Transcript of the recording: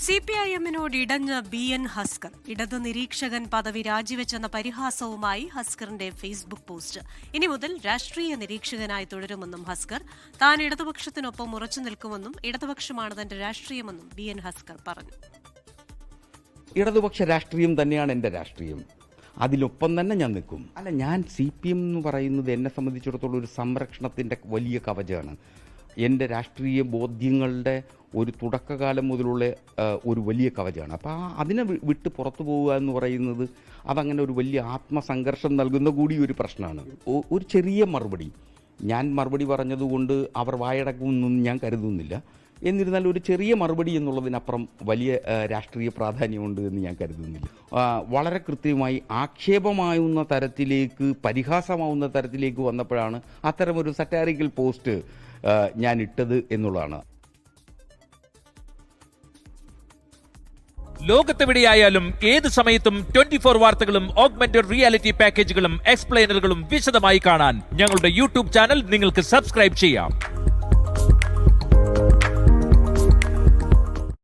സിപിഐഎമ്മിനോട് ഇടഞ്ഞ BN Haskar. ഇടതു നിരീക്ഷകൻ പദവി രാജിവെച്ചെന്ന പരിഹാസവുമായി ഹസ്കറിന്റെ ഫേസ്ബുക്ക് പോസ്റ്റ്. ഇനി മുതൽ രാഷ്ട്രീയ നിരീക്ഷകനായി തുടരുമെന്നും ഹസ്കർ. താൻ ഇടതുപക്ഷത്തിനൊപ്പം ഉറച്ചു നിൽക്കുമെന്നും ഇടതുപക്ഷമാണ് തന്റെ രാഷ്ട്രീയമെന്നും BN ഹസ്കർ പറഞ്ഞു. ഇടതുപക്ഷ രാഷ്ട്രീയം തന്നെയാണ് എൻ്റെ രാഷ്ട്രീയം. അതിലൊപ്പം തന്നെ ഞാൻ നിൽക്കും. ഞാൻ CPM എന്ന് പറയുന്നത് എന്നെ സംബന്ധിച്ചിടത്തോളം ഒരു സംരക്ഷണത്തിൻ്റെ വലിയ കവചമാണ്. എൻ്റെ രാഷ്ട്രീയ ബോധ്യങ്ങളുടെ ഒരു തുടക്കകാലം മുതലുള്ള ഒരു വലിയ കവചമാണ്. അപ്പോൾ അതിനെ വിട്ട് പുറത്തു പോവുക എന്ന് പറയുന്നത് അതങ്ങനെ ഒരു വലിയ ആത്മസംഘർഷം നൽകുന്ന കൂടി ഒരു പ്രശ്നമാണ്. ഒരു ചെറിയ മറുപടി, ഞാൻ മറുപടി പറഞ്ഞതുകൊണ്ട് അവർ വായടക്കുമെന്നൊന്നും ഞാൻ കരുതുന്നില്ല. എന്നിരുന്നാൽ ഒരു ചെറിയ മറുപടി എന്നുള്ളതിനപ്പുറം വലിയ രാഷ്ട്രീയ പ്രാധാന്യമുണ്ട് എന്ന് ഞാൻ കരുതുന്നില്ല. വളരെ കൃത്യമായി ആക്ഷേപമാവുന്ന തരത്തിലേക്ക്, പരിഹാസമാവുന്ന തരത്തിലേക്ക് വന്നപ്പോഴാണ് അത്തരമൊരു സറ്റാരിക്കൽ പോസ്റ്റ് ഞാൻ ഇട്ടത് എന്നുള്ളതാണ്. ലോകത്തെവിടെയായാലും ഏത് സമയത്തും 24 വാർത്തകളും ഓഗ്മെന്റഡ് റിയാലിറ്റി പാക്കേജുകളും എക്സ്പ്ലെയിനറുകളും വിശദമായി കാണാൻ ഞങ്ങളുടെ YouTube ചാനൽ നിങ്ങൾക്ക് സബ്സ്ക്രൈബ് ചെയ്യാം.